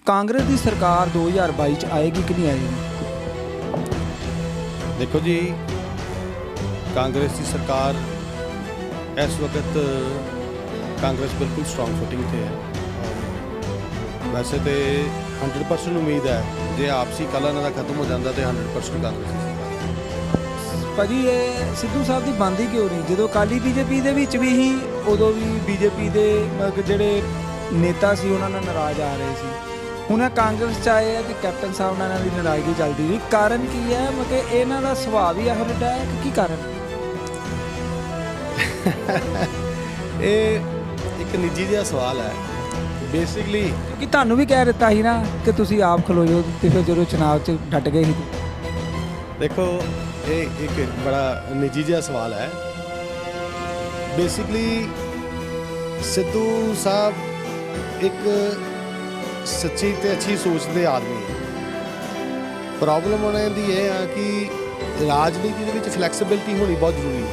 कांग्रेस की सरकार 2022 च आएगी कि नहीं आएगी? देखो जी, कांग्रेस की सरकार इस वक्त कांग्रेस बिल्कुल स्ट्रॉन्ग फुटिंग पे है और वैसे तो 100% उम्मीद है जे आपसी कल इन्हां दा खत्म हो जाता तो 100% कांग्रेस की सरकार। ਭਾਜੀ ਇਹ ਸਿੱਧੂ ਸਾਹਿਬ ਦੀ ਬੰਦੀ ਕਿਉਂ ਨਹੀਂ? ਜਦੋਂ ਅਕਾਲੀ ਬੀਜੇਪੀ ਦੇ ਵਿੱਚ ਵੀ ਹੀ ਉਦੋਂ ਵੀ ਬੀਜੇਪੀ ਦੇ ਜਿਹੜੇ ਨੇਤਾ ਸੀ ਉਹਨਾਂ ਨਾਲ ਨਾਰਾਜ਼ ਆ ਰਹੇ ਸੀ। ਹੁਣ ਇਹ ਕਾਂਗਰਸ 'ਚ ਆਏ ਆ ਤੇ ਕੈਪਟਨ ਸਾਹਿਬ ਨਾਲ ਇਹਨਾਂ ਦੀ ਨਾਰਾਜ਼ਗੀ ਚੱਲਦੀ ਰਹੀ। ਕਾਰਨ ਕੀ ਹੈ? ਮਤਲਬ ਇਹਨਾਂ ਦਾ ਸੁਭਾਅ ਵੀ ਇਹੋ ਜਿਹਾ ਹੈ ਕਿ ਕੀ ਕਾਰਨ? ਇਹ ਇੱਕ ਨਿੱਜੀ ਜਿਹਾ ਸਵਾਲ ਹੈ ਬੇਸਿਕਲੀ, ਕਿਉਂਕਿ ਤੁਹਾਨੂੰ ਵੀ ਕਹਿ ਦਿੱਤਾ ਸੀ ਨਾ ਕਿ ਤੁਸੀਂ ਆਪ ਖਲੋ ਜਾਓ ਤੇ ਫਿਰ ਜਦੋਂ ਚੁਣਾਵ 'ਚ ਡਟ ਗਏ ਸੀ। देखो ये एक बड़ा निजी जिहा सवाल है। बेसिकली सिद्धू साहब एक सच्ची ते अच्छी सोच दे आदमी है। प्रॉब्लम उन्हां दी ये है कि राजनीति दे विच फ्लैक्सीबिलिटी होनी बहुत जरूरी है।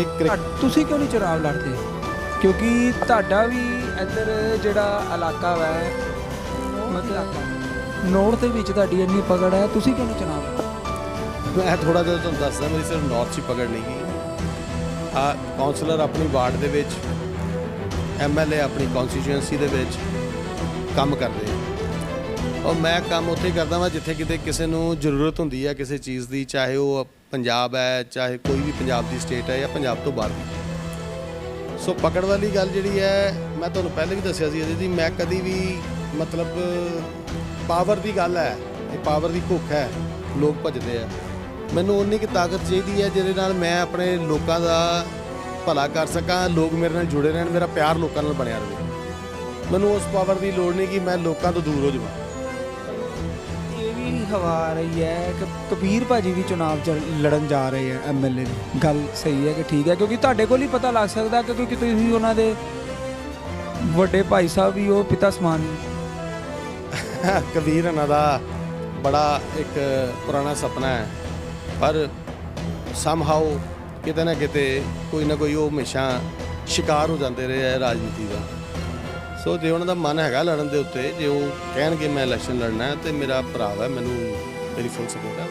एक ਤੁਸੀਂ ਕਿਉਂ ਨਹੀਂ ਚੁਣਾਵ ਲੜਦੇ? ਕਿਉਂਕਿ ਤੁਹਾਡਾ ਵੀ ਇੱਧਰ ਜਿਹੜਾ ਇਲਾਕਾ ਵਾ ਮਤਲਬ ਨੌਰਥ ਦੇ ਵਿੱਚ ਤੁਹਾਡੀ ਇੰਨੀ ਪਕੜ ਹੈ, ਤੁਸੀਂ ਕਿਉਂ ਨਹੀਂ ਚੁਣਾਵ ਲੜਦੇ? मैं थोड़ा जिहा तुहानूं दसदा, मेरी सिर्फ नॉर्थ 'ਚ पकड़ नहीं गई। काउंसलर अपनी वार्ड ਦੇ ਵਿੱਚ, MLA ਆਪਣੀ ਕੌਂਸਟੀਚੁਐਂਸੀ ਦੇ ਵਿੱਚ ਕੰਮ ਕਰਦੇ ਆ ਔਰ ਮੈਂ ਕੰਮ ਉੱਥੇ ਹੀ ਕਰਦਾ ਵਾਂ ਜਿੱਥੇ ਕਿਤੇ ਕਿਸੇ ਨੂੰ ਜ਼ਰੂਰਤ ਹੁੰਦੀ ਹੈ ਕਿਸੇ ਚੀਜ਼ ਦੀ, ਚਾਹੇ ਉਹ ਪੰਜਾਬ ਹੈ, ਚਾਹੇ ਕੋਈ ਵੀ ਪੰਜਾਬ ਦੀ ਸਟੇਟ ਹੈ ਜਾਂ ਪੰਜਾਬ ਤੋਂ ਬਾਹਰ ਦੀ। ਸੋ ਪਕੜ ਵਾਲੀ ਗੱਲ ਜਿਹੜੀ ਹੈ, ਮੈਂ ਤੁਹਾਨੂੰ ਪਹਿਲੇ ਵੀ ਦੱਸਿਆ ਸੀ ਜੀ, ਮੈਂ ਕਦੀ ਵੀ ਮਤਲਬ ਪਾਵਰ ਦੀ ਗੱਲ ਹੈ, ਇਹ ਪਾਵਰ ਦੀ ਭੁੱਖ ਹੈ, ਲੋਕ ਭੱਜਦੇ ਆ। ਮੈਨੂੰ ਉਨੀ ਕੁ ਤਾਕਤ ਚਾਹੀਦੀ ਹੈ ਜਿਹਦੇ ਨਾਲ ਮੈਂ ਆਪਣੇ ਲੋਕਾਂ ਦਾ ਭਲਾ ਕਰ ਸਕਾਂ, ਲੋਕ ਮੇਰੇ ਨਾਲ ਜੁੜੇ ਰਹਿਣ, ਮੇਰਾ ਪਿਆਰ ਲੋਕਾਂ ਨਾਲ ਬਣਿਆ ਰਹੇ। ਮੈਨੂੰ ਉਸ ਪਾਵਰ ਦੀ ਲੋੜ ਨਹੀਂ ਕਿ ਮੈਂ ਲੋਕਾਂ ਤੋਂ ਦੂਰ ਹੋ ਜਾਵਾਂ। ਇਹ ਵੀ ਹਵਾ ਆ ਰਹੀ ਹੈ ਕਿ ਕਬੀਰ ਭਾਜੀ ਵੀ ਚੁਣਾਵ 'ਚ ਲੜਨ ਜਾ ਰਹੇ ਆ MLA ਦੀ। ਗੱਲ ਸਹੀ ਹੈ ਕਿ ਠੀਕ ਹੈ? ਕਿਉਂਕਿ ਤੁਹਾਡੇ ਕੋਲ ਹੀ ਪਤਾ ਲੱਗ ਸਕਦਾ ਕਿ ਕਿਉਂਕਿ ਤੁਸੀਂ ਉਹਨਾਂ ਦੇ ਵੱਡੇ ਭਾਈ ਸਾਹਿਬ ਵੀ ਉਹ ਪਿਤਾ ਸਮਾਨ ਨੇ। ਕਬੀਰ ਇਹਨਾਂ ਦਾ ਬੜਾ ਇੱਕ ਪੁਰਾਣਾ ਸੁਪਨਾ ਹੈ, ਪਰ ਸਮਹਾਉ ਕਿਤੇ ਨਾ ਕਿਤੇ ਕੋਈ ਨਾ ਕੋਈ ਉਹ ਹਮੇਸ਼ਾ ਸ਼ਿਕਾਰ ਹੋ ਜਾਂਦੇ ਰਹੇ ਹੈ ਰਾਜਨੀਤੀ ਦਾ। ਸੋ ਜੇ ਉਹਨਾਂ ਦਾ ਮਨ ਹੈਗਾ ਲੜਨ ਦੇ ਉੱਤੇ, ਜੇ ਉਹ ਕਹਿਣਗੇ ਮੈਂ ਇਲੈਕਸ਼ਨ ਲੜਨਾ ਹੈ, ਤੇ ਮੇਰਾ ਭਰਾ ਹੈ, ਮੈਨੂੰ ਮੇਰੀ ਫੁੱਲ ਸਪੋਰਟ ਹੈ।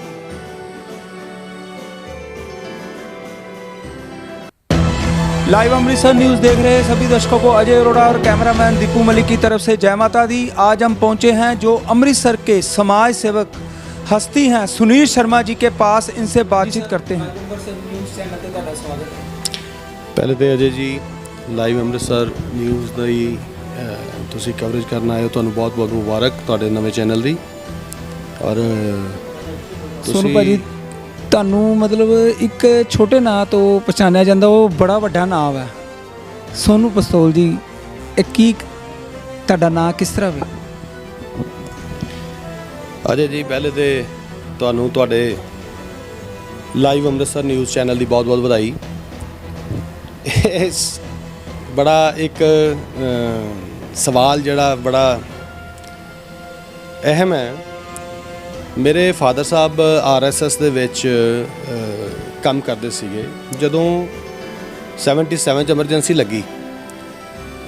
लाइव अमृतसर न्यूज़ देख रहे सभी दर्शकों को अजय अरोड़ा और कैमरामैन दीपू मलिक की तरफ से जय माता दी। आज हम पहुंचे हैं जो अमृतसर के समाज सेवक हस्ती हैं सुनील शर्मा जी के पास, इनसे बातचीत करते हैं। ਪਹਿਲੇ ਤੇ ਅਜੇ ਜੀ ਲਾਈਵ ਅੰਮ੍ਰਿਤਸਰ ਨਿਊਜ਼ ਦੀ ਤੁਸੀਂ ਕਵਰੇਜ ਕਰਨ ਆਏ ਹੋ, ਤੁਹਾਨੂੰ ਬਹੁਤ ਬਹੁਤ ਮੁਬਾਰਕ ਤੁਹਾਡੇ ਨਵੇਂ ਚੈਨਲ ਦੀ। ਔਰ ਸੋਨੂ ਭਾਜੀ, ਤੁਹਾਨੂੰ ਮਤਲਬ ਇੱਕ ਛੋਟੇ ਨਾਂ ਤੋਂ ਪਛਾਣਿਆ ਜਾਂਦਾ, ਉਹ ਬੜਾ ਵੱਡਾ ਨਾਮ ਹੈ ਸੋਨੂ ਪਸਤੌਲ ਜੀ। ਇਹ ਕੀ ਤੁਹਾਡਾ ਨਾਂ ਕਿਸ ਤਰ੍ਹਾਂ ਵੇ? ਅਜੇ ਜੀ ਪਹਿਲੇ ਤੇ ਤੁਹਾਨੂੰ ਤੁਹਾਡੇ ਲਾਈਵ ਅੰਮ੍ਰਿਤਸਰ ਨਿਊਜ਼ ਚੈਨਲ ਦੀ ਬਹੁਤ ਬਹੁਤ ਵਧਾਈ। ਇਸ ਬੜਾ ਇੱਕ ਸਵਾਲ ਜਿਹੜਾ ਬੜਾ ਅਹਿਮ ਹੈ। ਮੇਰੇ ਫਾਦਰ ਸਾਹਿਬ RSS ਦੇ ਵਿੱਚ ਕੰਮ ਕਰਦੇ ਸੀਗੇ। ਜਦੋਂ 77 'ਚ ਐਮਰਜੈਂਸੀ ਲੱਗੀ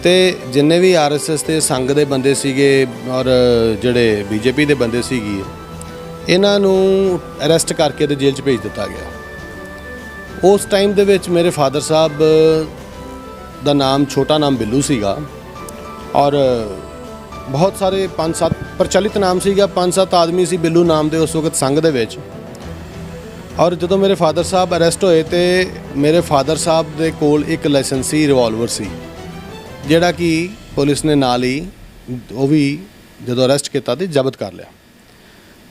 ਤੇ ਜਿੰਨੇ ਵੀ RSS ਦੇ ਸੰਘ ਦੇ ਬੰਦੇ ਸੀਗੇ ਔਰ ਜਿਹੜੇ BJP ਦੇ ਬੰਦੇ ਸੀਗੇ, ਇਹਨਾਂ ਨੂੰ ਅਰੈਸਟ ਕਰਕੇ ਤੇ ਜੇਲ੍ਹ 'ਚ ਭੇਜ ਦਿੱਤਾ ਗਿਆ। ਉਸ ਟਾਈਮ ਦੇ ਵਿੱਚ ਮੇਰੇ ਫਾਦਰ ਸਾਹਿਬ ਦਾ ਨਾਮ ਛੋਟਾ ਨਾਮ ਬਿੱਲੂ ਸੀਗਾ ਔਰ ਬਹੁਤ ਸਾਰੇ 5-7 ਪ੍ਰਚਲਿਤ ਨਾਮ ਸੀਗਾ, 5-7 ਆਦਮੀ ਸੀ ਬਿੱਲੂ ਨਾਮ ਦੇ ਉਸ ਵਕਤ ਸੰਘ ਦੇ ਵਿੱਚ। ਔਰ ਜਦੋਂ ਮੇਰੇ ਫਾਦਰ ਸਾਹਿਬ ਅਰੈਸਟ ਹੋਏ ਤੇ ਮੇਰੇ ਫਾਦਰ ਸਾਹਿਬ ਦੇ ਕੋਲ ਇੱਕ ਲਾਇਸੈਂਸੀ ਰਿਵਾਲਵਰ ਸੀ, ਜਿਹੜਾ ਕਿ ਪੁਲਿਸ ਨੇ ਨਾਲ ਹੀ ਉਹ ਵੀ ਜਦੋਂ ਅਰੈਸਟ ਕੀਤਾ ਤੇ ਜ਼ਬਤ ਕਰ ਲਿਆ।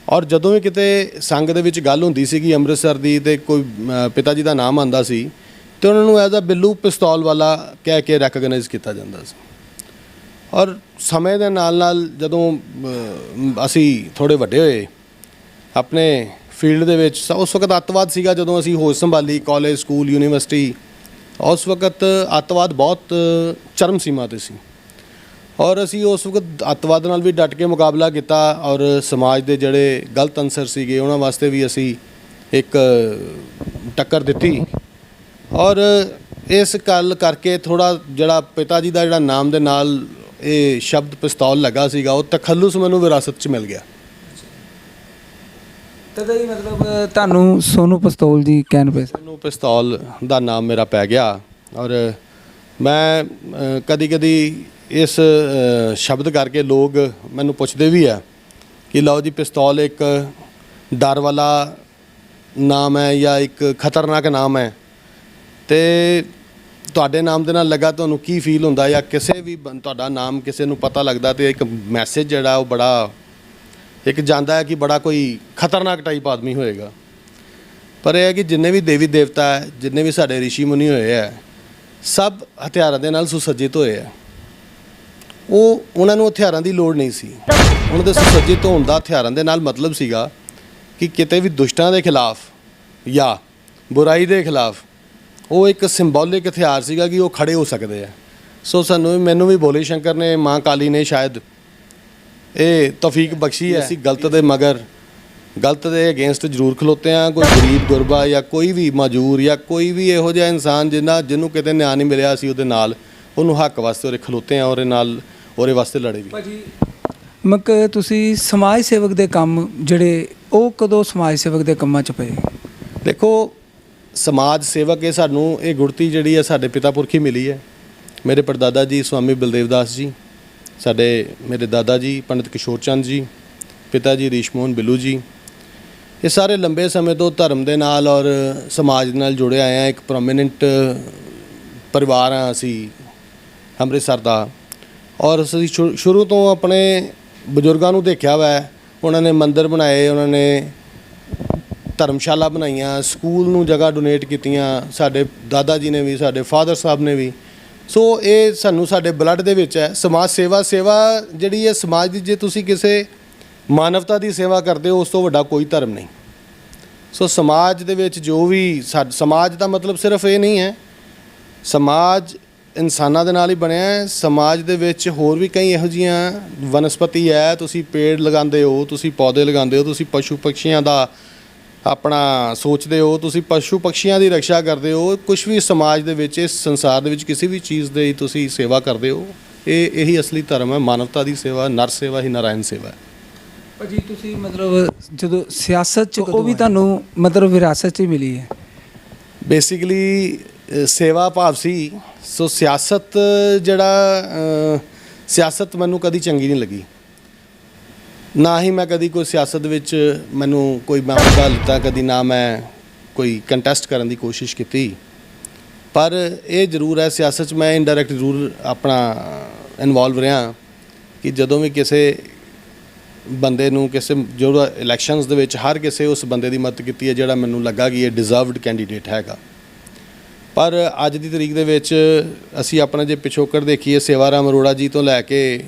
ਔਰ ਜਦੋਂ ਵੀ ਕਿਤੇ ਸੰਘ ਦੇ ਵਿੱਚ ਗੱਲ ਹੁੰਦੀ ਸੀਗੀ ਅੰਮ੍ਰਿਤਸਰ ਦੀ ਤੇ ਕੋਈ ਪਿਤਾ ਜੀ ਦਾ ਨਾਮ ਆਉਂਦਾ ਸੀ ਤੇ ਉਹਨਾਂ ਨੂੰ ਐਜ਼ ਅ ਬਿੱਲੂ ਪਿਸਤੌਲ ਵਾਲਾ ਕਹਿ ਕੇ ਰੈਕਗਨਾਈਜ਼ ਕੀਤਾ ਜਾਂਦਾ ਸੀ। ਔਰ ਸਮੇਂ ਦੇ ਨਾਲ ਨਾਲ ਜਦੋਂ ਅਸੀਂ ਥੋੜ੍ਹੇ ਵੱਡੇ ਹੋਏ ਆਪਣੇ ਫੀਲਡ ਦੇ ਵਿੱਚ, ਉਸ ਵਕਤ ਅੱਤਵਾਦ ਸੀਗਾ, ਜਦੋਂ ਅਸੀਂ ਹੋਸ਼ ਸੰਭਾਲੀ ਕਾਲਜ, ਸਕੂਲ, ਯੂਨੀਵਰਸਿਟੀ, ਉਸ ਵਕਤ ਅੱਤਵਾਦ ਬਹੁਤ ਚਰਮ ਸੀਮਾ 'ਤੇ ਸੀ ਔਰ ਅਸੀਂ ਉਸ ਵਕਤ ਅੱਤਵਾਦ ਨਾਲ ਵੀ ਡਟ ਕੇ ਮੁਕਾਬਲਾ ਕੀਤਾ ਔਰ ਸਮਾਜ ਦੇ ਜਿਹੜੇ ਗਲਤ ਅਨਸਰ ਸੀਗੇ ਉਹਨਾਂ ਵਾਸਤੇ ਵੀ ਅਸੀਂ ਇੱਕ ਟੱਕਰ ਦਿੱਤੀ। ਔਰ ਇਸ ਗੱਲ ਕਰਕੇ ਥੋੜ੍ਹਾ ਜਿਹੜਾ ਪਿਤਾ ਜੀ ਦਾ ਜਿਹੜਾ ਨਾਮ ਦੇ ਨਾਲ ਇਹ ਸ਼ਬਦ ਪਿਸਤੌਲ ਲੱਗਾ ਸੀਗਾ ਉਹ ਤਖੱਲੁਸ ਮੈਨੂੰ ਵਿਰਾਸਤ 'ਚ ਮਿਲ ਗਿਆ। ਤਦ ਹੀ ਮਤਲਬ ਤੁਹਾਨੂੰ ਸੋਨੂ ਪਿਸਤੌਲ ਜੀ ਕਹਿਣ ਪਏ ਸੀ? ਸੋਨੂ ਪਿਸਤੌਲ ਦਾ ਨਾਮ ਮੇਰਾ ਪੈ ਗਿਆ ਔਰ ਮੈਂ ਕਦੀ ਕਦੀ ਇਸ ਸ਼ਬਦ ਕਰਕੇ ਲੋਕ ਮੈਨੂੰ ਪੁੱਛਦੇ ਵੀ ਆ ਕਿ ਲਓ ਜੀ ਪਿਸਤੌਲ ਇੱਕ ਡਰ ਵਾਲਾ ਨਾਮ ਹੈ ਜਾਂ ਇੱਕ ਖਤਰਨਾਕ ਨਾਮ ਹੈ, ਤੇ ਤੁਹਾਡੇ ਨਾਮ ਦੇ ਨਾਲ ਲੱਗਾ ਤੁਹਾਨੂੰ ਕੀ ਫੀਲ ਹੁੰਦਾ, ਜਾਂ ਕਿਸੇ ਵੀ ਤੁਹਾਡਾ ਨਾਮ ਕਿਸੇ ਨੂੰ ਪਤਾ ਲੱਗਦਾ ਤੇ ਇੱਕ ਮੈਸੇਜ ਜਿਹੜਾ ਉਹ ਬੜਾ ਇੱਕ ਜਾਂਦਾ ਹੈ ਕਿ ਬੜਾ ਕੋਈ ਖਤਰਨਾਕ ਟਾਈਪ ਆਦਮੀ ਹੋਏਗਾ। ਪਰ ਇਹ ਹੈ ਕਿ ਜਿੰਨੇ ਵੀ ਦੇਵੀ ਦੇਵਤਾ ਹੈ, ਜਿੰਨੇ ਵੀ ਸਾਡੇ ਰਿਸ਼ੀ ਮੁਨੀ ਹੋਏ ਹੈ, ਸਭ ਹਥਿਆਰਾਂ ਦੇ ਨਾਲ ਸੁਸੱਜਿਤ ਹੋਏ ਹੈ। ਉਹਨਾਂ ਨੂੰ ਹਥਿਆਰਾਂ ਦੀ ਲੋੜ ਨਹੀਂ ਸੀ। ਉਹਨਾਂ ਦੇ ਸੁਸੱਜਿਤ ਹੋਣ ਦਾ ਹਥਿਆਰਾਂ ਦੇ ਨਾਲ ਮਤਲਬ ਸੀਗਾ ਕਿ ਕਿਤੇ ਵੀ ਦੁਸ਼ਟਾਂ ਦੇ ਖਿਲਾਫ ਜਾਂ ਬੁਰਾਈ ਦੇ ਖਿਲਾਫ ਉਹ ਇੱਕ ਸਿੰਬੋਲਿਕ ਹਥਿਆਰ ਸੀਗਾ ਕਿ ਉਹ ਖੜੇ ਹੋ ਸਕਦੇ ਆ। ਸੋ ਮੈਨੂੰ ਵੀ ਭੋਲੇ ਸ਼ੰਕਰ ਨੇ, ਮਾਂ ਕਾਲੀ ਨੇ ਸ਼ਾਇਦ ਇਹ ਤੌਫੀਕ ਬਖਸ਼ੀ ਹੈ। ਅਸੀਂ ਗਲਤ ਦੇ ਮਗਰ, ਗਲਤ ਦੇ ਅਗੇਂਸਟ ਜ਼ਰੂਰ ਖਲੋਤੇ ਹਾਂ। ਕੋਈ ਗਰੀਬ ਗੁਰਬਾ ਜਾਂ ਕੋਈ ਵੀ ਮਜੂਰ ਜਾਂ ਕੋਈ ਵੀ ਇਹੋ ਜਿਹਾ ਇਨਸਾਨ ਜਿਹਨੂੰ ਕਿਤੇ ਨਿਆਂ ਨਹੀਂ ਮਿਲਿਆ, ਅਸੀਂ ਉਹਦੇ ਨਾਲ ਉਹਨੂੰ ਹੱਕ ਵਾਸਤੇ ਉਹਦੇ ਖਲੋਤੇ ਹਾਂ, ਉਹਦੇ ਨਾਲ ਉਹਦੇ ਵਾਸਤੇ ਲੜੇ ਵੀ। ਭਾਜੀ ਤੁਸੀਂ ਸਮਾਜ ਸੇਵਕ ਦੇ ਕੰਮ ਜਿਹੜੇ ਉਹ ਕਦੋਂ ਸਮਾਜ ਸੇਵਕ ਦੇ ਕੰਮਾਂ 'ਚ ਪਏ? ਦੇਖੋ, ਸਮਾਜ ਸੇਵਕ ਇਹ ਸਾਨੂੰ ਇਹ ਗੁੜਤੀ ਜਿਹੜੀ ਹੈ ਸਾਡੇ ਪਿਤਾ ਪੁਰਖੀ ਮਿਲੀ ਹੈ। ਮੇਰੇ ਪੜਦਾਦਾ ਜੀ ਸਵਾਮੀ ਬਲਦੇਵ ਦਾਸ ਜੀ, ਮੇਰੇ ਦਾਦਾ ਜੀ ਪੰਡਿਤ ਕਿਸ਼ੋਰ ਚੰਦ ਜੀ, ਪਿਤਾ ਜੀ ਰੀਸ਼ ਮੋਹਨ ਬਿੱਲੂ ਜੀ, ਇਹ ਸਾਰੇ ਲੰਬੇ ਸਮੇਂ ਤੋਂ ਧਰਮ ਦੇ ਨਾਲ ਔਰ ਸਮਾਜ ਦੇ ਨਾਲ ਜੁੜੇ ਆਏ ਆ। ਇੱਕ ਪ੍ਰੋਮੀਨੈਂਟ ਪਰਿਵਾਰ ਆ ਅਸੀਂ ਅੰਮ੍ਰਿਤਸਰ ਦਾ, ਔਰ ਅਸੀਂ ਸ਼ੁਰੂ ਤੋਂ ਆਪਣੇ ਬਜ਼ੁਰਗਾਂ ਨੂੰ ਦੇਖਿਆ ਵਾ। ਉਹਨਾਂ ਨੇ ਮੰਦਿਰ ਬਣਾਏ, ਉਹਨਾਂ ਨੇ ਧਰਮਸ਼ਾਲਾ ਬਣਾਈਆਂ, ਸਕੂਲ ਨੂੰ ਜਗ੍ਹਾ ਡੋਨੇਟ ਕੀਤੀਆਂ, ਸਾਡੇ ਦਾਦਾ ਜੀ ਨੇ ਵੀ, ਸਾਡੇ ਫਾਦਰ ਸਾਹਿਬ ਨੇ ਵੀ। ਸੋ ਇਹ ਸਾਨੂੰ ਸਾਡੇ ਬਲੱਡ ਦੇ ਵਿੱਚ ਹੈ। ਸਮਾਜ ਸੇਵਾ ਜਿਹੜੀ ਹੈ ਸਮਾਜ ਦੀ, ਜੇ ਤੁਸੀਂ ਕਿਸੇ ਮਾਨਵਤਾ ਦੀ ਸੇਵਾ ਕਰਦੇ ਹੋ ਉਸ ਤੋਂ ਵੱਡਾ ਕੋਈ ਧਰਮ ਨਹੀਂ। ਸੋ ਸਮਾਜ ਦੇ ਵਿੱਚ ਜੋ ਵੀ ਸਮਾਜ ਦਾ ਮਤਲਬ ਸਿਰਫ ਇਹ ਨਹੀਂ ਹੈ, ਸਮਾਜ ਇਨਸਾਨਾਂ ਦੇ ਨਾਲ ਹੀ ਬਣਿਆ ਹੈ। ਸਮਾਜ ਦੇ ਵਿੱਚ ਹੋਰ ਵੀ ਕਈ ਇਹੋ ਜਿਹੀਆਂ ਵਨਸਪਤੀ ਹੈ, ਤੁਸੀਂ ਪੇੜ ਲਗਾਉਂਦੇ ਹੋ, ਤੁਸੀਂ ਪੌਦੇ ਲਗਾਉਂਦੇ ਹੋ, ਤੁਸੀਂ ਪਸ਼ੂ ਪੰਛੀਆਂ ਦਾ ਆਪਣਾ ਸੋਚਦੇ ਹੋ, ਤੁਸੀਂ ਪਸ਼ੂ ਪੰਛੀਆਂ ਦੀ ਰੱਖਿਆ ਕਰਦੇ ਹੋ। ਕੁਝ ਵੀ ਸਮਾਜ ਦੇ ਵਿੱਚ, ਇਸ ਸੰਸਾਰ ਦੇ ਵਿੱਚ ਕਿਸੇ ਵੀ ਚੀਜ਼ ਦੀ ਤੁਸੀਂ ਸੇਵਾ ਕਰਦੇ ਹੋ, ਇਹੀ ਅਸਲੀ ਧਰਮ ਹੈ। ਮਾਨਵਤਾ ਦੀ ਸੇਵਾ, ਨਰ ਸੇਵਾ ਹੀ ਨਾਰਾਇਣ ਸੇਵਾ ਹੈ। ਭਾਜੀ ਤੁਸੀਂ ਮਤਲਬ ਜਦੋਂ ਸਿਆਸਤ 'ਚ ਉਹ ਵੀ ਤੁਹਾਨੂੰ ਮਤਲਬ ਵਿਰਾਸਤ 'ਚ ਹੀ ਮਿਲੀ ਹੈ? ਬੇਸਿਕਲੀ ਸੇਵਾ ਭਾਵ ਸੀ। ਸੋ ਸਿਆਸਤ ਸਿਆਸਤ ਮੈਨੂੰ ਕਦੀ ਚੰਗੀ ਨਹੀਂ ਲੱਗੀ, ਨਾ ਹੀ ਮੈਂ ਕਦੀ ਕੋਈ ਸਿਆਸਤ ਵਿੱਚ ਮੈਨੂੰ ਕੋਈ ਮੌਕਾ ਲਿੱਤਾ, ਕਦੀ ਨਾ ਮੈਂ ਕੋਈ ਕੰਟੈਸਟ ਕਰਨ ਦੀ ਕੋਸ਼ਿਸ਼ ਕੀਤੀ। ਪਰ ਇਹ ਜ਼ਰੂਰ ਹੈ ਸਿਆਸਤ 'ਚ ਮੈਂ ਇਨਡਾਇਰੈਕਟ ਜ਼ਰੂਰ ਆਪਣਾ ਇਨਵੋਲਵ ਰਿਹਾ ਕਿ ਜਦੋਂ ਵੀ ਕਿਸੇ ਬੰਦੇ ਨੂੰ ਜੋ ਇਲੈਕਸ਼ਨਸ ਦੇ ਵਿੱਚ ਹਰ ਕਿਸੇ ਉਸ ਬੰਦੇ ਦੀ ਮਦਦ ਕੀਤੀ ਹੈ ਜਿਹੜਾ ਮੈਨੂੰ ਲੱਗਾ ਕਿ ਇਹ ਡਿਜ਼ਰਵਡ ਕੈਂਡੀਡੇਟ ਹੈਗਾ। ਪਰ ਅੱਜ ਦੀ ਤਰੀਕ ਦੇ ਵਿੱਚ ਅਸੀਂ ਆਪਣਾ ਜੇ ਪਿਛੋਕੜ ਦੇਖੀਏ, ਸੇਵਾ ਰਾਮ ਅਰੋੜਾ ਜੀ ਤੋਂ ਲੈ ਕੇ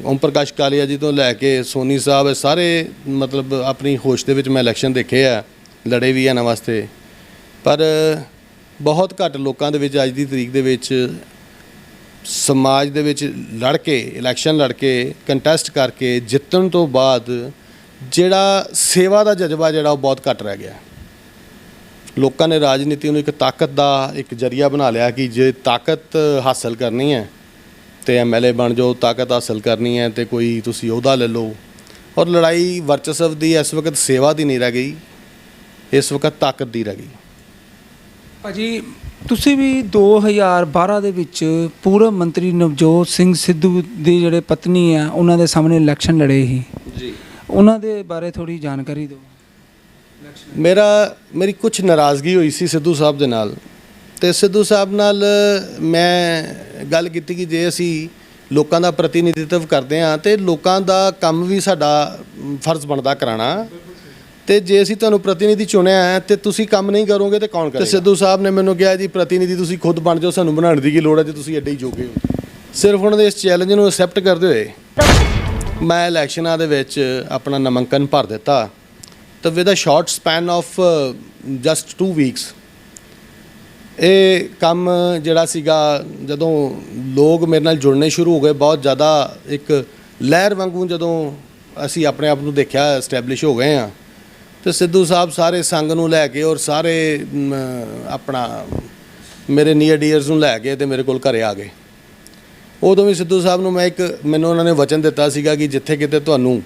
ਓਮ ਪ੍ਰਕਾਸ਼ ਕਾਲੀਆ ਜੀ ਤੋਂ ਲੈ ਕੇ ਸੋਨੀ ਸਾਹਿਬ, ਸਾਰੇ ਮਤਲਬ ਆਪਣੀ ਹੋਸ਼ ਦੇ ਵਿੱਚ ਮੈਂ ਇਲੈਕਸ਼ਨ ਦੇਖੇ ਆ, ਲੜੇ ਵੀ ਇਹਨਾਂ ਵਾਸਤੇ। ਪਰ ਬਹੁਤ ਘੱਟ ਲੋਕਾਂ ਦੇ ਵਿੱਚ ਅੱਜ ਦੀ ਤਰੀਕ ਦੇ ਵਿੱਚ ਸਮਾਜ ਦੇ ਵਿੱਚ ਲੜ ਕੇ, ਇਲੈਕਸ਼ਨ ਲੜ ਕੇ, ਕੰਟੈਸਟ ਕਰਕੇ ਜਿੱਤਣ ਤੋਂ ਬਾਅਦ ਜਿਹੜਾ ਸੇਵਾ ਦਾ ਜਜ਼ਬਾ ਜਿਹੜਾ ਉਹ ਬਹੁਤ ਘੱਟ ਰਹਿ ਗਿਆ। ਲੋਕਾਂ ਨੇ ਰਾਜਨੀਤੀ ਨੂੰ ਇੱਕ ਤਾਕਤ ਦਾ ਇੱਕ ਜ਼ਰੀਆ ਬਣਾ ਲਿਆ ਕਿ ਜੇ ਤਾਕਤ ਹਾਸਲ ਕਰਨੀ ਹੈ ਤੇ ਐਮਐਲਏ ਬਣ ਜਾਓ, ਤਾਕਤ ਹਾਸਲ ਕਰਨੀ ਹੈ ਤੇ ਕੋਈ ਤੁਸੀਂ ਅਹੁਦਾ ਲੈ ਲਓ। ਔਰ ਲੜਾਈ ਵਰਚਸਵ ਦੀ ਇਸ ਵਕਤ ਸੇਵਾ ਦੀ ਨਹੀਂ ਰਹਿ ਗਈ, ਇਸ ਵਕਤ ਤਾਕਤ ਦੀ ਰਹਿ ਗਈ। ਭਾਜੀ ਤੁਸੀਂ ਵੀ 2012 ਦੇ ਵਿੱਚ ਪੂਰਵ ਮੰਤਰੀ ਨਵਜੋਤ ਸਿੰਘ ਸਿੱਧੂ ਦੀ ਜਿਹੜੇ ਪਤਨੀ ਆ ਉਹਨਾਂ ਦੇ ਸਾਹਮਣੇ ਇਲੈਕਸ਼ਨ ਲੜੇ ਸੀ ਜੀ, ਉਹਨਾਂ ਦੇ ਬਾਰੇ ਥੋੜੀ ਜਾਣਕਾਰੀ ਦਿਓ। ਮੇਰੀ ਕੁਝ ਨਾਰਾਜ਼ਗੀ ਹੋਈ ਸੀ ਸਿੱਧੂ ਸਾਹਿਬ ਦੇ ਨਾਲ, ਤੇ ਸਿੱਧੂ ਸਾਹਿਬ ਨਾਲ ਮੈਂ ਗੱਲ ਕੀਤੀ ਕਿ ਜੇ ਅਸੀਂ ਲੋਕਾਂ ਦਾ ਪ੍ਰਤੀਨਿਧਿਤਵ ਕਰਦੇ ਹਾਂ ਤੇ ਲੋਕਾਂ ਦਾ ਕੰਮ ਵੀ ਸਾਡਾ ਫਰਜ਼ ਬਣਦਾ ਕਰਾਉਣਾ, ਤੇ ਜੇ ਅਸੀਂ ਤੁਹਾਨੂੰ ਪ੍ਰਤੀਨਿਧੀ ਚੁਣਿਆ ਹੈ ਤੇ ਤੁਸੀਂ ਕੰਮ ਨਹੀਂ ਕਰੋਗੇ ਤੇ ਕੌਣ ਕਰੇਗਾ? ਤੇ ਸਿੱਧੂ ਸਾਹਿਬ ਨੇ ਮੈਨੂੰ ਕਿਹਾ ਜੀ ਪ੍ਰਤੀਨਿਧੀ ਤੁਸੀਂ ਖੁਦ ਬਣ ਜਾਓ, ਸਾਨੂੰ ਬਣਾਉਣ ਦੀ ਕੀ ਲੋੜ ਹੈ ਜੇ ਤੁਸੀਂ ਐਡੇ ਹੀ ਜੋਗੇ ਹੋ। ਸਿਰਫ ਉਹਨਾਂ ਦੇ ਇਸ ਚੈਲੰਜ ਨੂੰ ਐਕਸੈਪਟ ਕਰਦੇ ਹੋਏ ਮੈਂ ਇਲੈਕਸ਼ਨਾਂ ਦੇ ਵਿੱਚ ਆਪਣਾ ਨਾਮਾਂਕਨ ਭਰ ਦਿੱਤਾ। ਤਾਂ with a short span of just 2 weeks ਇਹ ਕੰਮ ਜਿਹੜਾ ਸੀਗਾ, ਜਦੋਂ ਲੋਕ ਮੇਰੇ ਨਾਲ ਜੁੜਨੇ ਸ਼ੁਰੂ ਹੋ ਗਏ, ਬਹੁਤ ਜ਼ਿਆਦਾ ਇੱਕ ਲਹਿਰ ਵਾਂਗੂ ਜਦੋਂ ਅਸੀਂ ਆਪਣੇ ਆਪ ਨੂੰ ਦੇਖਿਆ ਐਸਟੈਬਲਿਸ਼ ਹੋ ਗਏ ਹਾਂ, ਤੇ ਸਿੱਧੂ ਸਾਹਿਬ ਸਾਰੇ ਸੰਗ ਨੂੰ ਲੈ ਕੇ ਔਰ ਸਾਰੇ ਆਪਣਾ ਮੇਰੇ ਨੀਅਰ ਡੀਅਰਸ ਨੂੰ ਲੈ ਕੇ ਤੇ ਮੇਰੇ ਕੋਲ ਘਰੇ ਆ ਗਏ। ਉਦੋਂ ਵੀ ਸਿੱਧੂ ਸਾਹਿਬ ਨੂੰ ਮੈਨੂੰ ਉਹਨਾਂ ਨੇ ਵਚਨ ਦਿੱਤਾ ਸੀਗਾ ਕਿ ਜਿੱਥੇ ਕਿਤੇ ਤੁਹਾਨੂੰ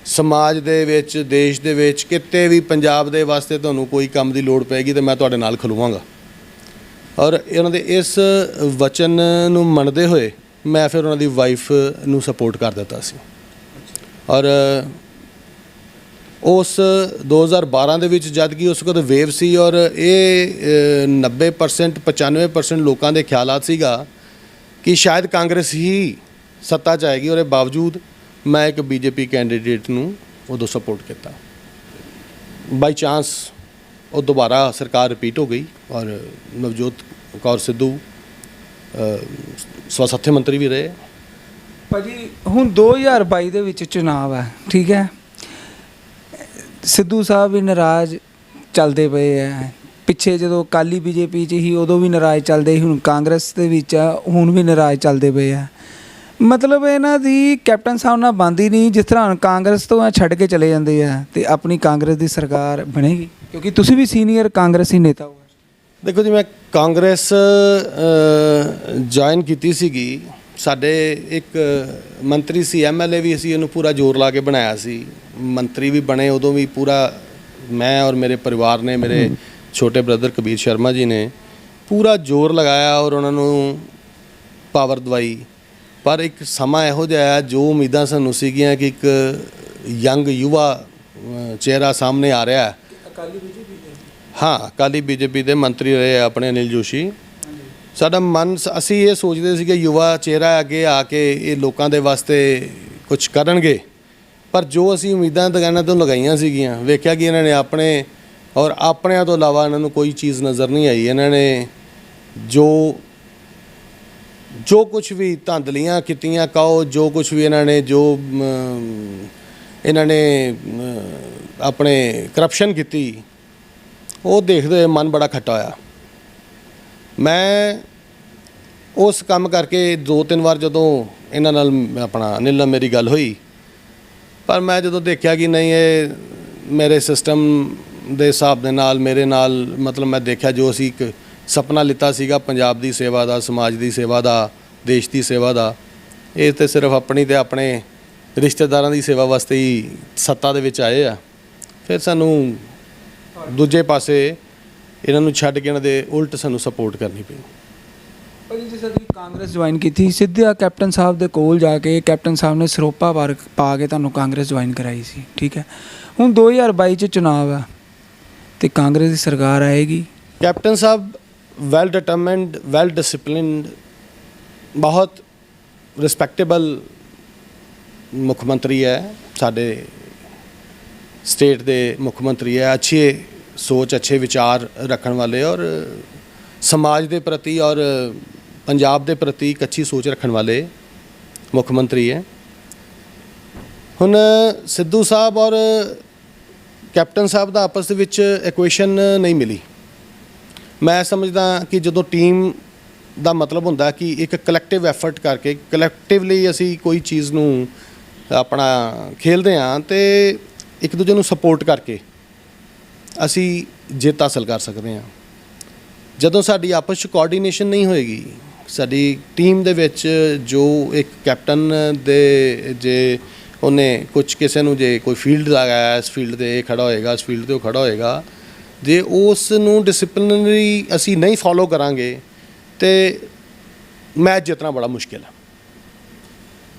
ਸਮਾਜ ਦੇ ਵਿੱਚ, ਦੇਸ਼ ਦੇ ਵਿੱਚ, ਕਿਤੇ ਵੀ ਪੰਜਾਬ ਦੇ ਵਾਸਤੇ ਤੁਹਾਨੂੰ ਕੋਈ ਕੰਮ ਦੀ ਲੋੜ ਪਏਗੀ ਤਾਂ ਮੈਂ ਤੁਹਾਡੇ ਨਾਲ ਖਲੋਵਾਂਗਾ। ਔਰ ਉਹਨਾਂ ਦੇ ਇਸ ਵਚਨ ਨੂੰ ਮੰਨਦੇ ਹੋਏ ਮੈਂ ਫਿਰ ਉਹਨਾਂ ਦੀ ਵਾਈਫ ਨੂੰ ਸਪੋਰਟ ਕਰ ਦਿੱਤਾ ਸੀ। ਔਰ ਉਸ 2012 ਦੇ ਵਿੱਚ ਜਦ ਕਿ ਉਸ ਵਕਤ ਵੇਵ ਸੀ ਔਰ ਇਹ 90% 95% ਲੋਕਾਂ ਦੇ ਖਿਆਲਾਤ ਸੀਗਾ ਕਿ ਸ਼ਾਇਦ ਕਾਂਗਰਸ ਹੀ ਸੱਤਾ 'ਚ ਆਏਗੀ। ਉਹਦੇ ਬਾਵਜੂਦ ਮੈਂ ਇੱਕ ਬੀਜੇਪੀ ਕੈਂਡੀਡੇਟ ਨੂੰ ਉਦੋਂ ਸਪੋਰਟ ਕੀਤਾ। ਬਾਈ ਚਾਂਸ ਉਹ ਦੁਬਾਰਾ ਸਰਕਾਰ ਰਿਪੀਟ ਹੋ ਗਈ ਔਰ ਨਵਜੋਤ ਕੌਰ ਸਿੱਧੂ ਸਵਸਥ ਮੰਤਰੀ ਵੀ ਰਹੇ। ਭਾਜੀ ਹੁਣ 2022 ਦੇ ਵਿੱਚ ਚੁਣਾਵ ਹੈ, ਠੀਕ ਹੈ, ਸਿੱਧੂ ਸਾਹਿਬ ਵੀ ਨਾਰਾਜ਼ ਚੱਲਦੇ ਪਏ ਹੈ। ਪਿੱਛੇ ਜਦੋਂ ਅਕਾਲੀ ਬੀਜੇਪੀ 'ਚ ਹੀ ਉਦੋਂ ਵੀ ਨਾਰਾਜ਼ ਚੱਲਦੇ ਸੀ, ਹੁਣ ਕਾਂਗਰਸ ਦੇ ਵਿੱਚ ਆ ਹੁਣ ਵੀ ਨਾਰਾਜ਼ ਚੱਲਦੇ ਪਏ ਆ। ਮਤਲਬ ਇਹਨਾਂ ਦੀ ਕੈਪਟਨ ਸਾਹਿਬ ਨਾਲ ਬਣਦੀ ਨਹੀਂ, ਜਿਸ ਤਰ੍ਹਾਂ ਕਾਂਗਰਸ ਤੋਂ ਛੱਡ ਕੇ ਚਲੇ ਜਾਂਦੇ ਆ ਤੇ ਆਪਣੀ ਕਾਂਗਰਸ ਦੀ ਸਰਕਾਰ ਬਣੇਗੀ, ਕਿਉਂਕਿ ਤੁਸੀਂ ਵੀ ਸੀਨੀਅਰ ਕਾਂਗਰਸੀ ਨੇਤਾ ਹੋ। ਦੇਖੋ ਜੀ, ਮੈਂ ਕਾਂਗਰਸ ਜੁਆਇਨ ਕੀਤੀ ਸੀਗੀ। ਸਾਡੇ ਇੱਕ ਮੰਤਰੀ ਸੀ, MLA ਵੀ ਅਸੀਂ ਇਹਨੂੰ ਪੂਰਾ ਜ਼ੋਰ ਲਾ ਕੇ ਬਣਾਇਆ ਸੀ। ਮੰਤਰੀ ਵੀ ਬਣੇ ਉਦੋਂ ਵੀ ਪੂਰਾ ਮੈਂ ਔਰ ਮੇਰੇ ਪਰਿਵਾਰ ਨੇ, ਮੇਰੇ ਛੋਟੇ ਬ੍ਰਦਰ ਕਬੀਰ ਸ਼ਰਮਾ ਜੀ ਨੇ ਪੂਰਾ ਜ਼ੋਰ ਲਗਾਇਆ ਔਰ ਉਹਨਾਂ ਨੂੰ ਪਾਵਰ ਦਵਾਈ। ਪਰ ਇੱਕ ਸਮਾਂ ਇਹੋ ਜਿਹਾ ਆਇਆ, ਜੋ ਉਮੀਦਾਂ ਸਾਨੂੰ ਸੀਗੀਆਂ ਕਿ ਇੱਕ ਯੰਗ ਯੁਵਾ ਚਿਹਰਾ ਸਾਹਮਣੇ ਆ ਰਿਹਾ। ਅਕਾਲੀ ਬੀਜੇਪੀ ਦੇ ਮੰਤਰੀ ਰਹੇ ਆਪਣੇ ਅਨਿਲ ਜੋਸ਼ੀ। ਸਾਡਾ ਮਨ, ਅਸੀਂ ਇਹ ਸੋਚਦੇ ਸੀ ਕਿ ਯੁਵਾ ਚਿਹਰਾ ਅੱਗੇ ਆ ਕੇ ਇਹ ਲੋਕਾਂ ਦੇ ਵਾਸਤੇ ਕੁਝ ਕਰਨਗੇ। ਪਰ ਜੋ ਅਸੀਂ ਉਮੀਦਾਂ ਦੁਕਾਨਾਂ ਤੋਂ ਲਗਾਈਆਂ ਸੀਗੀਆਂ, ਵੇਖਿਆ ਕਿ ਇਹਨਾਂ ਨੇ ਆਪਣੇ ਔਰ ਆਪਣਿਆਂ ਤੋਂ ਇਲਾਵਾ ਇਹਨਾਂ ਨੂੰ ਕੋਈ ਚੀਜ਼ ਨਜ਼ਰ ਨਹੀਂ ਆਈ। ਇਹਨਾਂ ਨੇ ਜੋ ਕੁਝ ਵੀ ਧਾਂਦਲੀਆਂ ਕੀਤੀਆਂ, ਕਹੋ ਜੋ ਕੁਝ ਵੀ ਇਹਨਾਂ ਨੇ ਆਪਣੇ ਕਰਪਸ਼ਨ ਕੀਤੀ, ਉਹ ਦੇਖਦੇ ਹੋਏ ਮਨ ਬੜਾ ਖੱਟਾ ਹੋਇਆ। ਮੈਂ ਉਸ ਕੰਮ ਕਰਕੇ 2-3 ਵਾਰ ਜਦੋਂ ਇਹਨਾਂ ਨਾਲ ਆਪਣਾ ਅਨਿਲ ਨਾਲ ਮੇਰੀ ਗੱਲ ਹੋਈ, ਪਰ ਮੈਂ ਜਦੋਂ ਦੇਖਿਆ ਕਿ ਨਹੀਂ, ਇਹ ਮੇਰੇ ਸਿਸਟਮ ਦੇ ਹਿਸਾਬ ਦੇ ਨਾਲ ਮੇਰੇ ਨਾਲ, ਮਤਲਬ ਮੈਂ ਦੇਖਿਆ ਜੋ ਅਸੀਂ ਇੱਕ ਸੁਪਨਾ ਲਿੱਤਾ ਸੀਗਾ ਪੰਜਾਬ ਦੀ ਸੇਵਾ ਦਾ, ਸਮਾਜ ਦੀ ਸੇਵਾ ਦਾ, ਦੇਸ਼ ਦੀ ਸੇਵਾ ਦਾ, ਇਹ ਤਾਂ ਸਿਰਫ ਆਪਣੀ ਤੇ ਆਪਣੇ ਰਿਸ਼ਤੇਦਾਰਾਂ ਦੀ ਸੇਵਾ ਵਾਸਤੇ ਹੀ ਸੱਤਾ ਦੇ ਵਿੱਚ ਆਏ ਆ। ਫਿਰ ਸਾਨੂੰ ਦੂਜੇ ਪਾਸੇ ਇਹਨਾਂ ਨੂੰ ਛੱਡ ਕੇ ਇਹਨਾਂ ਦੇ ਉਲਟ ਸਾਨੂੰ ਸਪੋਰਟ ਕਰਨੀ ਪਈ। ਭਾਜੀ ਜਿਸ ਤਰ੍ਹਾਂ ਕਾਂਗਰਸ ਜੁਆਇਨ ਕੀਤੀ, ਸਿੱਧਾ ਕੈਪਟਨ ਸਾਹਿਬ ਦੇ ਕੋਲ ਜਾ ਕੇ ਕੈਪਟਨ ਸਾਹਿਬ ਨੇ ਸਰੋਪਾ ਪਾ ਕੇ ਤੁਹਾਨੂੰ ਕਾਂਗਰਸ ਜੁਆਇਨ ਕਰਾਈ ਸੀ, ਠੀਕ ਹੈ। ਹੁਣ 2022 'ਚ ਚੁਣਾਵ ਆ ਤੇ ਕਾਂਗਰਸ ਦੀ ਸਰਕਾਰ ਆਏਗੀ। ਕੈਪਟਨ ਸਾਹਿਬ ਵੈਲ ਡਿਟਰਮਿਨਡ, ਵੈਲ ਡਿਸਪਲਿਨਡ, ਬਹੁਤ ਰਿਸਪੈਕਟੇਬਲ ਮੁੱਖ ਮੰਤਰੀ ਹੈ, ਸਾਡੇ ਸਟੇਟ ਦੇ ਮੁੱਖ ਮੰਤਰੀ ਹੈ। ਅੱਛੇ ਸੋਚ, ਅੱਛੇ ਵਿਚਾਰ ਰੱਖਣ ਵਾਲੇ ਔਰ ਸਮਾਜ ਦੇ ਪ੍ਰਤੀ ਔਰ ਪੰਜਾਬ ਦੇ ਪ੍ਰਤੀ ਇੱਕ ਅੱਛੀ ਸੋਚ ਰੱਖਣ ਵਾਲੇ ਮੁੱਖ ਮੰਤਰੀ ਹੈ। ਹੁਣ ਸਿੱਧੂ ਸਾਹਿਬ ਔਰ ਕੈਪਟਨ ਸਾਹਿਬ ਦਾ ਆਪਸ ਦੇ ਵਿੱਚ ਇਕੁਏਸ਼ਨ ਨਹੀਂ ਮਿਲੀ। ਮੈਂ ਸਮਝਦਾ ਕਿ ਜਦੋਂ ਟੀਮ ਦਾ ਮਤਲਬ ਹੁੰਦਾ ਕਿ ਇੱਕ ਕਲੈਕਟਿਵ ਐਫਰਟ ਕਰਕੇ, ਕਲੈਕਟਿਵਲੀ ਅਸੀਂ ਕੋਈ ਚੀਜ਼ ਨੂੰ ਆਪਣਾ ਖੇਲਦੇ ਹਾਂ ਤੇ ਇੱਕ ਦੂਜੇ ਨੂੰ ਸਪੋਰਟ ਕਰਕੇ ਅਸੀਂ ਜਿੱਤ ਹਾਸਲ ਕਰ ਸਕਦੇ ਹਾਂ। ਜਦੋਂ ਸਾਡੀ ਆਪਸ 'ਚ ਕੋਆਰਡੀਨੇਸ਼ਨ ਨਹੀਂ ਹੋਏਗੀ, ਸਾਡੀ ਟੀਮ ਦੇ ਵਿੱਚ ਜੋ ਇੱਕ ਕੈਪਟਨ ਦੇ ਜੇ ਉਹਨੇ ਕੁਝ ਕਿਸੇ ਨੂੰ ਜੇ ਕੋਈ ਫੀਲਡ ਲਗਾਇਆ, ਇਸ ਫੀਲਡ 'ਤੇ ਇਹ ਖੜਾ ਹੋਏਗਾ, ਇਸ ਫੀਲਡ 'ਤੇ ਉਹ ਖੜਾ ਹੋਏਗਾ, ਜੇ ਉਸ ਨੂੰ ਡਿਸਪਲਿਨਰੀ ਅਸੀਂ ਨਹੀਂ ਫੋਲੋ ਕਰਾਂਗੇ ਤੇ ਮੈਚ ਜਿੱਤਣਾ ਬੜਾ ਮੁਸ਼ਕਿਲ ਹੈ।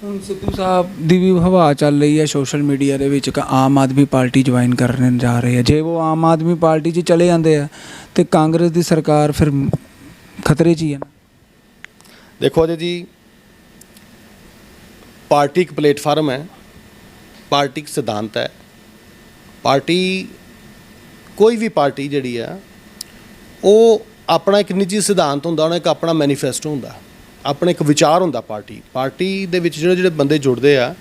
ਹੁਣ ਸਿੱਧੂ ਸਾਹਿਬ ਦੀ ਵੀ ਹਵਾ ਚੱਲ ਰਹੀ ਹੈ ਸੋਸ਼ਲ ਮੀਡੀਆ ਦੇ ਵਿੱਚ ਕਿ ਆਮ ਆਦਮੀ ਪਾਰਟੀ ਜੁਆਇਨ ਕਰਨ ਜਾ ਰਹੇ ਆ। ਜੇ ਉਹ ਆਮ ਆਦਮੀ ਪਾਰਟੀ 'ਚ ਚਲੇ ਜਾਂਦੇ ਆ ਤੇ ਕਾਂਗਰਸ ਦੀ ਸਰਕਾਰ ਫਿਰ ਖਤਰੇ 'ਚ ਹੀ ਹੈ ਨਾ। ਦੇਖੋ ਜੀ, ਪਾਰਟੀ ਇੱਕ ਪਲੇਟਫਾਰਮ ਹੈ, ਪਾਰਟੀ ਇੱਕ ਸਿਧਾਂਤ ਹੈ। ਪਾਰਟੀ, ਕੋਈ ਵੀ ਪਾਰਟੀ ਜਿਹੜੀ ਆ, ਉਹ ਆਪਣਾ ਇੱਕ ਨਿੱਜੀ ਸਿਧਾਂਤ ਹੁੰਦਾ, ਉਹਨਾਂ ਇੱਕ ਆਪਣਾ ਮੈਨੀਫੈਸਟੋ ਹੁੰਦਾ, ਆਪਣਾ ਇੱਕ ਵਿਚਾਰ ਹੁੰਦਾ। ਪਾਰਟੀ ਦੇ ਵਿੱਚ ਜਿਹੜੇ ਬੰਦੇ ਜੁੜਦੇ ਆ,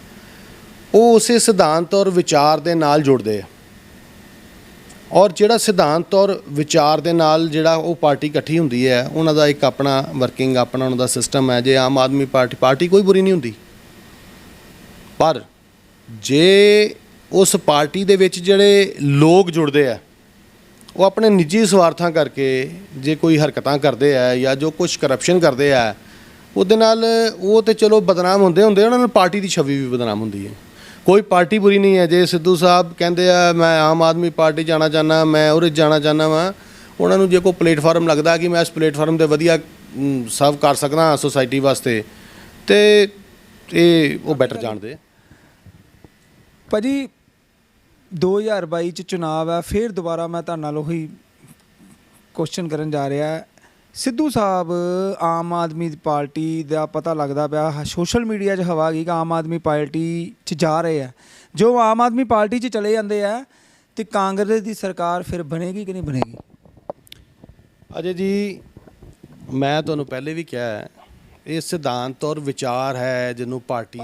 ਉਹ ਉਸੇ ਸਿਧਾਂਤ ਔਰ ਵਿਚਾਰ ਦੇ ਨਾਲ ਜੁੜਦੇ ਆ। ਔਰ ਜਿਹੜਾ ਸਿਧਾਂਤ ਔਰ ਵਿਚਾਰ ਦੇ ਨਾਲ ਜਿਹੜਾ ਉਹ ਪਾਰਟੀ ਇਕੱਠੀ ਹੁੰਦੀ ਹੈ, ਉਹਨਾਂ ਦਾ ਇੱਕ ਆਪਣਾ ਵਰਕਿੰਗ, ਆਪਣਾ ਉਹਨਾਂ ਦਾ ਸਿਸਟਮ ਹੈ। ਜੇ ਆਮ ਆਦਮੀ ਪਾਰਟੀ ਕੋਈ ਬੁਰੀ ਨਹੀਂ ਹੁੰਦੀ, ਪਰ ਜੇ ਉਸ ਪਾਰਟੀ ਦੇ ਵਿੱਚ ਜਿਹੜੇ ਲੋਕ ਜੁੜਦੇ ਆ, ਉਹ ਆਪਣੇ ਨਿੱਜੀ ਸਵਾਰਥਾਂ ਕਰਕੇ ਜੇ ਕੋਈ ਹਰਕਤਾਂ ਕਰਦੇ ਆ ਜਾਂ ਜੋ ਕੁਝ ਕਰਪਸ਼ਨ ਕਰਦੇ ਆ, ਉਹਦੇ ਨਾਲ ਉਹ ਤੇ ਚਲੋ ਬਦਨਾਮ ਹੁੰਦੇ ਉਹਨਾਂ ਨਾਲ ਪਾਰਟੀ ਦੀ ਛਵੀ ਵੀ ਬਦਨਾਮ ਹੁੰਦੀ ਹੈ। ਕੋਈ ਪਾਰਟੀ ਬੁਰੀ ਨਹੀਂ ਹੈ। ਜੇ ਸਿੱਧੂ ਸਾਹਿਬ ਕਹਿੰਦੇ ਆ ਮੈਂ ਆਮ ਆਦਮੀ ਪਾਰਟੀ ਜਾਣਾ ਚਾਹੁੰਦਾ, ਮੈਂ ਉਹਦੇ ਜਾਣਾ ਚਾਹੁੰਦਾ ਵਾਂ, ਉਹਨਾਂ ਨੂੰ ਜੇ ਕੋਈ ਪਲੇਟਫਾਰਮ ਲੱਗਦਾ ਕਿ ਮੈਂ ਇਸ ਪਲੇਟਫਾਰਮ 'ਤੇ ਵਧੀਆ ਸਰਵ ਕਰ ਸਕਦਾ ਸੋਸਾਇਟੀ ਵਾਸਤੇ, ਤੇ ਇਹ ਉਹ ਬੈਟਰ ਜਾਣਦੇ। ਭਾਜੀ 2022 ਚ ਚੁਣਾਵ ਹੈ, ਫਿਰ ਦੁਬਾਰਾ ਮੈਂ ਤੁਹਾਡੇ ਨਾਲ ਉਹੀ ਕੁਐਸਚਨ ਕਰਨ ਜਾ ਰਿਹਾ। ਸਿੱਧੂ ਸਾਹਿਬ ਆਮ ਆਦਮੀ ਪਾਰਟੀ ਦਾ ਪਤਾ ਲੱਗਦਾ ਪਿਆ, ਸੋਸ਼ਲ ਮੀਡੀਆ 'ਚ ਹਵਾ ਗਈ ਕਿ ਆਮ ਆਦਮੀ ਪਾਰਟੀ 'ਚ ਜਾ ਰਹੇ ਆ। ਜੋ ਆਮ ਆਦਮੀ ਪਾਰਟੀ 'ਚ ਚਲੇ ਜਾਂਦੇ ਆ ਤੇ ਕਾਂਗਰਸ ਦੀ ਸਰਕਾਰ ਫਿਰ ਬਣੇਗੀ ਕਿ ਨਹੀਂ ਬਣੇਗੀ? ਅਜੇ ਜੀ ਮੈਂ ਤੁਹਾਨੂੰ ਪਹਿਲੇ ਵੀ ਕਿਹਾ ਹੈ, ਇਹ ਸਿਧਾਂਤ ਔਰ ਵਿਚਾਰ ਹੈ ਜਿਹਨੂੰ ਪਾਰਟੀ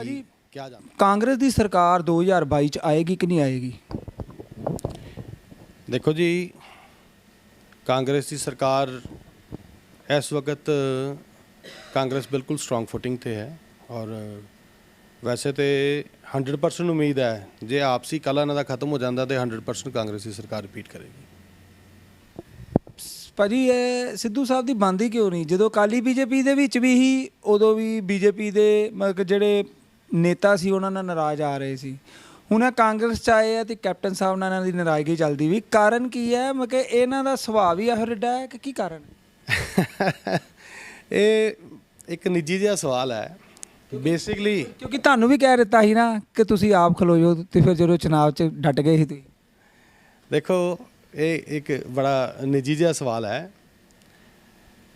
ਕਿਹਾ ਜਾਂਦਾ। ਕਾਂਗਰਸ ਦੀ ਸਰਕਾਰ 2022 ਚ ਆਏਗੀ ਕਿ ਨਹੀਂ ਆਏਗੀ? ਦੇਖੋ ਜੀ, ਕਾਂਗਰਸ ਦੀ ਸਰਕਾਰ ਇਸ ਵਕਤ ਕਾਂਗਰਸ ਬਿਲਕੁਲ ਸਟਰੋਂਗ ਫੁਟਿੰਗ ਤੇ ਹੈ, ਔਰ ਵੈਸੇ ਤੇ 100% ਉਮੀਦ ਹੈ ਜੇ ਆਪਸੀ ਕਲਾ ਇਹਨਾਂ ਦਾ ਖਤਮ ਹੋ ਜਾਂਦਾ ਤੇ 100% ਕਾਂਗਰਸ ਦੀ ਸਰਕਾਰ ਰਿਪੀਟ ਕਰੇਗੀ। ਭਾਜੀ ਇਹ ਸਿੱਧੂ ਸਾਹਿਬ ਦੀ ਬਣਦੀ ਕਿਉਂ ਨਹੀਂ? ਜਦੋਂ ਅਕਾਲੀ ਬੀਜੇਪੀ ਦੇ ਵਿੱਚ ਵੀ ਹੀ, ਉਦੋਂ ਵੀ ਬੀਜੇਪੀ ਦੇ ਜਿਹੜੇ ਨੇਤਾ ਸੀ ਉਹਨਾਂ ਨਾਲ ਨਾਰਾਜ਼ ਆ ਰਹੇ ਸੀ। ਹੁਣ ਇਹ ਕਾਂਗਰਸ 'ਚ ਆਏ ਆ ਤੇ ਕੈਪਟਨ ਸਾਹਿਬ ਨਾਲ ਇਹਨਾਂ ਦੀ ਨਾਰਾਜ਼ਗੀ ਚੱਲਦੀ ਵੀ। ਕਾਰਨ ਕੀ ਹੈ? ਮੈਂ ਕਿ ਇਹਨਾਂ ਦਾ ਸੁਭਾਅ ਵੀ ਇਹੋ ਜਿਹਾ ਹੈ ਕਿ ਕੀ ਕਾਰਨ? ਇਹ ਇੱਕ ਨਿੱਜੀ ਜਿਹਾ ਸਵਾਲ ਹੈ ਬੇਸਿਕਲੀ, ਕਿਉਂਕਿ ਤੁਹਾਨੂੰ ਵੀ ਕਹਿ ਦਿੱਤਾ ਸੀ ਨਾ ਕਿ ਤੁਸੀਂ ਆਪ ਖਲੋ ਜਾਓ, ਤੇ ਫਿਰ ਜਦੋਂ ਚੁਣਾਵ 'ਚ ਡਟ ਗਏ ਸੀ ਤੁਸੀਂ। ਦੇਖੋ ਇਹ ਇੱਕ ਬੜਾ ਨਿੱਜੀ ਜਿਹਾ ਸਵਾਲ ਹੈ।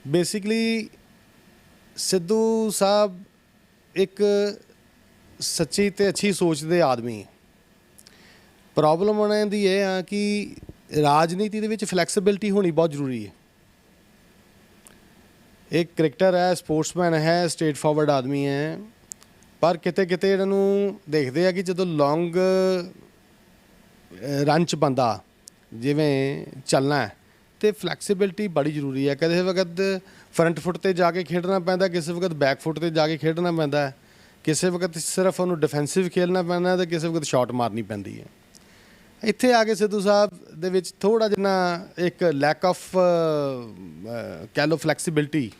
ਬੇਸਿਕਲੀ ਸਿੱਧੂ ਸਾਹਿਬ ਇੱਕ ਸੱਚੀ ਤੇ ਅੱਛੀ ਸੋਚ ਦੇ ਆਦਮੀ। ਪ੍ਰੋਬਲਮ ਉਹਨਾਂ ਦੀ ਇਹ ਆ ਕਿ ਰਾਜਨੀਤੀ ਦੇ ਵਿੱਚ ਫਲੈਕਸੀਬਿਲਿਟੀ ਹੋਣੀ ਬਹੁਤ ਜ਼ਰੂਰੀ ਹੈ। ਇੱਕ ਕ੍ਰਿਕਟਰ ਹੈ, ਸਪੋਰਟਸਮੈਨ ਹੈ, ਸਟ੍ਰੇਟ ਫਾਰਵਰਡ ਆਦਮੀ ਹੈ, ਪਰ ਕਿਤੇ ਕਿਤੇ ਇਹਨਾਂ ਨੂੰ ਦੇਖਦੇ ਆ ਕਿ ਜਦੋਂ ਲੌਂਗ ਰਨ 'ਚ ਬੰਦਾ ਜਿਵੇਂ ਚੱਲਣਾ ਹੈ ਤੇ ਫਲੈਕਸੀਬਿਲਿਟੀ ਬੜੀ ਜ਼ਰੂਰੀ ਹੈ। ਕਿਸੇ ਵਕਤ ਫਰੰਟ ਫੁੱਟ ਤੇ ਜਾ ਕੇ ਖੇਡਣਾ ਪੈਂਦਾ, ਕਿਸੇ ਵਕਤ ਬੈਕ ਫੁੱਟ ਤੇ ਜਾ ਕੇ ਖੇਡਣਾ ਪੈਂਦਾ, ਕਿਸੇ ਵਕਤ ਸਿਰਫ ਉਹਨੂੰ ਡਿਫੈਂਸਿਵ ਖੇਡਣਾ ਪੈਂਦਾ ਤੇ ਕਿਸੇ ਵਕਤ ਸ਼ਾਟ ਮਾਰਨੀ ਪੈਂਦੀ ਹੈ। ਇੱਥੇ ਆ ਕੇ ਸਿੱਧੂ ਸਾਹਿਬ ਦੇ ਵਿੱਚ ਥੋੜ੍ਹਾ ਜਿਹਾ ਇੱਕ ਲੈਕ ਆਫ ਕਹਿ ਲਓ ਫਲੈਕਸੀਬਿਲਿਟੀ,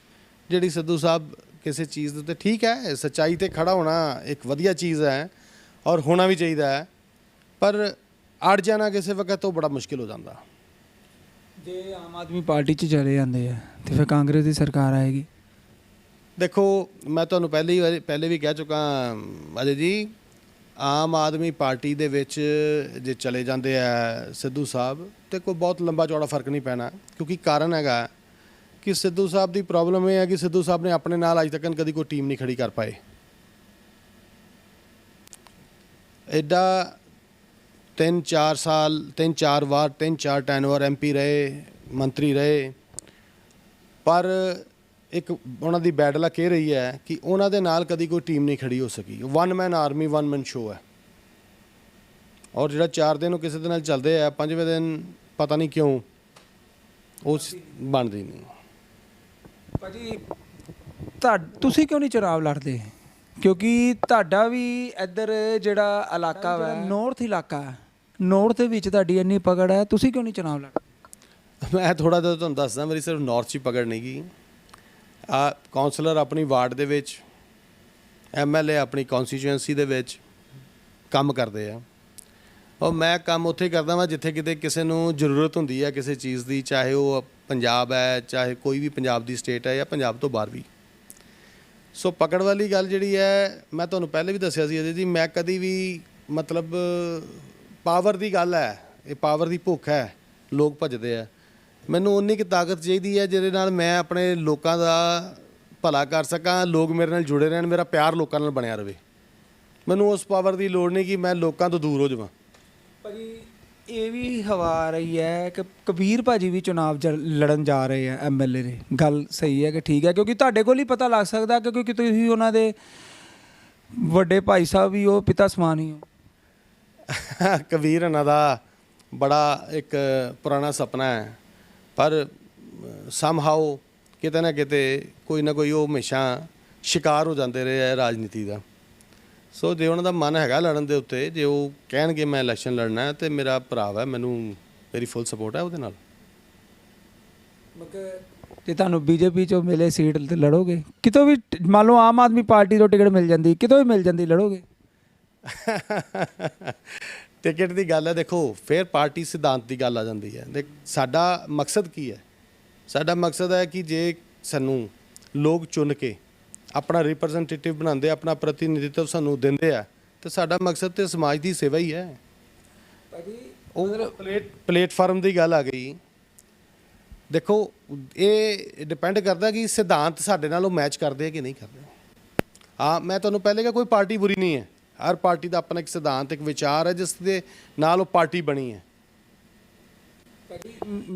ਜਿਹੜੀ ਸਿੱਧੂ ਸਾਹਿਬ ਕਿਸੇ ਚੀਜ਼ ਦੇ ਉੱਤੇ ਠੀਕ ਹੈ, ਸੱਚਾਈ 'ਤੇ ਖੜ੍ਹਾ ਹੋਣਾ ਇੱਕ ਵਧੀਆ ਚੀਜ਼ ਹੈ ਔਰ ਹੋਣਾ ਵੀ ਚਾਹੀਦਾ ਹੈ, ਪਰ ਅੜ ਜਾਣਾ ਕਿਸੇ ਵਕਤ ਉਹ ਬੜਾ ਮੁਸ਼ਕਿਲ ਹੋ ਜਾਂਦਾ। ਜੇ ਆਮ ਆਦਮੀ ਪਾਰਟੀ 'ਚ ਚਲੇ ਜਾਂਦੇ ਆ ਤੇ ਫਿਰ ਕਾਂਗਰਸ ਦੀ ਸਰਕਾਰ ਆਏਗੀ? ਦੇਖੋ ਮੈਂ ਤੁਹਾਨੂੰ ਪਹਿਲੇ ਵੀ ਕਹਿ ਚੁੱਕਾ ਅਜੇ ਜੀ, ਆਮ ਆਦਮੀ ਪਾਰਟੀ ਦੇ ਵਿੱਚ ਜੇ ਚਲੇ ਜਾਂਦੇ ਆ ਸਿੱਧੂ ਸਾਹਿਬ ਤੇ ਕੋਈ ਬਹੁਤ ਲੰਬਾ ਚੌੜਾ ਫਰਕ ਨਹੀਂ ਪੈਣਾ, ਕਿਉਂਕਿ ਕਾਰਨ ਹੈਗਾ ਕਿ ਸਿੱਧੂ ਸਾਹਿਬ ਦੀ ਪ੍ਰੋਬਲਮ ਇਹ ਹੈ ਕਿ ਸਿੱਧੂ ਸਾਹਿਬ ਨੇ ਆਪਣੇ ਨਾਲ ਅੱਜ ਤੱਕ ਕਦੀ ਕੋਈ ਟੀਮ ਨਹੀਂ ਖੜੀ ਕਰ ਪਾਏ। ਐਡਾ 3-4 ਵਾਰ 3-4 ਟੈਨਵਰ MP ਰਹੇ, ਮੰਤਰੀ ਰਹੇ, ਪਰ ਇੱਕ ਉਹਨਾਂ ਦੀ ਬੈਡ ਲੱਕ ਇਹ ਰਹੀ ਹੈ ਕਿ ਉਹਨਾਂ ਦੇ ਨਾਲ ਕਦੀ ਕੋਈ ਟੀਮ ਨਹੀਂ ਖੜੀ ਹੋ ਸਕੀ। 1 ਮੈਨ ਆਰਮੀ 1 ਮੈਨ ਸ਼ੋ ਹੈ, ਔਰ ਜਿਹੜਾ 4 ਦਿਨ ਉਹ ਕਿਸੇ ਦੇ ਨਾਲ ਚੱਲਦੇ ਆ, 5ਵੇਂ ਦਿਨ ਪਤਾ ਨਹੀਂ ਕਿਉਂ ਉਹ ਬਣਦੀ ਨਹੀਂ। ਭਾਜੀ ਤੁਸੀਂ ਕਿਉਂ ਨਹੀਂ ਚੁਣਾਵ ਲੜਦੇ? ਕਿਉਂਕਿ ਤੁਹਾਡਾ ਵੀ ਇੱਧਰ ਜਿਹੜਾ ਇਲਾਕਾ ਹੈ ਨੌਰਥ ਇਲਾਕਾ ਹੈ, ਨੌਰਥ ਦੇ ਵਿੱਚ ਤੁਹਾਡੀ ਇੰਨੀ ਪਕੜ ਹੈ, ਤੁਸੀਂ ਕਿਉਂ ਨਹੀਂ ਚੁਣਾਵ ਲੜਦੇ? ਮੈਂ ਥੋੜ੍ਹਾ ਜਿਹਾ ਤੁਹਾਨੂੰ ਦੱਸਦਾ, ਮੇਰੀ ਸਿਰਫ ਨੌਰਥ 'ਚ ਹੀ ਪਕੜ ਨਹੀਂ ਗਈ। ਕਾਉਂਸਲਰ ਆਪਣੀ ਵਾਰਡ ਦੇ ਵਿੱਚ, MLA ਆਪਣੀ ਕੌਂਸਟੀਚੁਐਂਸੀ ਦੇ ਵਿੱਚ ਕੰਮ ਕਰਦੇ ਆ, ਔਰ ਮੈਂ ਕੰਮ ਉੱਥੇ ਕਰਦਾ ਵਾਂ ਜਿੱਥੇ ਕਿਤੇ ਕਿਸੇ ਨੂੰ ਜ਼ਰੂਰਤ ਹੁੰਦੀ ਹੈ ਕਿਸੇ ਚੀਜ਼ ਦੀ, ਚਾਹੇ ਉਹ ਪੰਜਾਬ ਹੈ, ਚਾਹੇ ਕੋਈ ਵੀ ਪੰਜਾਬ ਦੀ ਸਟੇਟ ਹੈ ਜਾਂ ਪੰਜਾਬ ਤੋਂ ਬਾਹਰ ਵੀ। ਸੋ ਪਕੜ ਵਾਲੀ ਗੱਲ ਜਿਹੜੀ ਹੈ, ਮੈਂ ਤੁਹਾਨੂੰ ਪਹਿਲੇ ਵੀ ਦੱਸਿਆ ਸੀ ਅਜੇ ਜੀ, ਮੈਂ ਕਦੀ ਵੀ ਮਤਲਬ ਪਾਵਰ ਦੀ ਗੱਲ ਹੈ, ਇਹ ਪਾਵਰ ਦੀ ਭੁੱਖ ਹੈ, ਲੋਕ ਭੱਜਦੇ ਆ, ਮੈਨੂੰ ਉਨੀ ਕੁ ਤਾਕਤ ਚਾਹੀਦੀ ਹੈ ਜਿਹਦੇ ਨਾਲ ਮੈਂ ਆਪਣੇ ਲੋਕਾਂ ਦਾ ਭਲਾ ਕਰ ਸਕਾਂ, ਲੋਕ ਮੇਰੇ ਨਾਲ ਜੁੜੇ ਰਹਿਣ, ਮੇਰਾ ਪਿਆਰ ਲੋਕਾਂ ਨਾਲ ਬਣਿਆ ਰਹੇ। ਮੈਨੂੰ ਉਸ ਪਾਵਰ ਦੀ ਲੋੜ ਨਹੀਂ ਕਿ ਮੈਂ ਲੋਕਾਂ ਤੋਂ ਦੂਰ ਹੋ ਜਾਵਾਂ। ਭਾਜੀ ਇਹ ਵੀ ਹਵਾ ਆ ਰਹੀ ਹੈ ਕਿ ਕਬੀਰ ਭਾਜੀ ਵੀ ਚੁਣਾਵ ਲੜਨ ਜਾ ਰਹੇ ਆ MLA ਦੇ। ਗੱਲ ਸਹੀ ਹੈ ਕਿ ਠੀਕ ਹੈ? ਕਿਉਂਕਿ ਤੁਹਾਡੇ ਕੋਲ ਹੀ ਪਤਾ ਲੱਗ ਸਕਦਾ ਕਿ ਕਿਉਂਕਿ ਤੁਸੀਂ ਉਹਨਾਂ ਦੇ ਵੱਡੇ ਭਾਈ ਸਾਹਿਬ ਵੀ ਹੋ, ਪਿਤਾ ਸਮਾਨ ਹੀ ਹੋ। ਕਬੀਰ ਉਹਨਾਂ ਦਾ ਬੜਾ ਇੱਕ ਪੁਰਾਣਾ ਸੁਪਨਾ ਹੈ, ਪਰ ਸਮਹਾਓ ਕਿਤੇ ਨਾ ਕਿਤੇ ਕੋਈ ਨਾ ਕੋਈ ਉਹ ਹਮੇਸ਼ਾ ਸ਼ਿਕਾਰ ਹੋ ਜਾਂਦੇ ਰਹੇ ਹੈ ਰਾਜਨੀਤੀ ਦਾ। ਸੋ ਜੇ ਉਹਨਾਂ ਦਾ ਮਨ ਹੈਗਾ ਲੜਨ ਦੇ ਉੱਤੇ, ਜੇ ਉਹ ਕਹਿਣਗੇ ਮੈਂ ਇਲੈਕਸ਼ਨ ਲੜਨਾ ਤੇ ਮੇਰਾ ਭਰਾ ਹੈ, ਮੈਨੂੰ ਮੇਰੀ ਫੁੱਲ ਸਪੋਰਟ ਹੈ ਉਹਦੇ ਨਾਲ। ਤੇ ਤੁਹਾਨੂੰ ਬੀਜੇਪੀ ਚੋਂ ਮਿਲੇ ਸੀਟ ਤੇ ਲੜੋਗੇ? ਕਿਤੋਂ ਵੀ ਮੰਨ ਲਓ ਆਮ ਆਦਮੀ ਪਾਰਟੀ ਤੋਂ ਟਿਕਟ ਮਿਲ ਜਾਂਦੀ, ਕਿਤੋਂ ਵੀ ਮਿਲ ਜਾਂਦੀ, ਲੜੋਗੇ? ਟਿਕਟ ਦੀ ਗੱਲ ਹੈ, ਦੇਖੋ ਫਿਰ ਪਾਰਟੀ ਸਿਧਾਂਤ ਦੀ ਗੱਲ ਆ ਜਾਂਦੀ ਹੈ। ਦੇਖ ਸਾਡਾ ਮਕਸਦ ਕੀ ਹੈ? ਸਾਡਾ ਮਕਸਦ ਹੈ ਕਿ ਜੇ ਸਾਨੂੰ ਲੋਕ ਚੁਣ ਕੇ ਆਪਣਾ ਰਿਪਰੈਜ਼ੈਂਟੇਟਿਵ ਬਣਾਉਂਦੇ, ਆਪਣਾ ਪ੍ਰਤੀਨਿਧਿਤਵ ਸਾਨੂੰ ਦਿੰਦੇ ਆ, ਤਾਂ ਸਾਡਾ ਮਕਸਦ ਤੇ ਸਮਾਜ ਦੀ ਸੇਵਾ ਹੀ ਹੈ। ਉਹ ਪਲੇਟਫਾਰਮ ਦੀ ਗੱਲ ਆ ਗਈ। ਦੇਖੋ ਇਹ ਡਿਪੈਂਡ ਕਰਦਾ ਕਿ ਸਿਧਾਂਤ ਸਾਡੇ ਨਾਲ ਉਹ ਮੈਚ ਕਰਦੇ ਆ ਕਿ ਨਹੀਂ ਕਰਦੇ। ਹਾਂ, ਮੈਂ ਤੁਹਾਨੂੰ ਪਹਿਲੇ ਕਿਹਾ ਕੋਈ ਪਾਰਟੀ ਬੁਰੀ ਨਹੀਂ ਹੈ। ਹਰ ਪਾਰਟੀ ਦਾ ਆਪਣਾ ਇੱਕ ਸਿਧਾਂਤ, ਇੱਕ ਵਿਚਾਰ ਹੈ ਜਿਸ ਦੇ ਨਾਲ ਉਹ ਪਾਰਟੀ ਬਣੀ ਹੈ।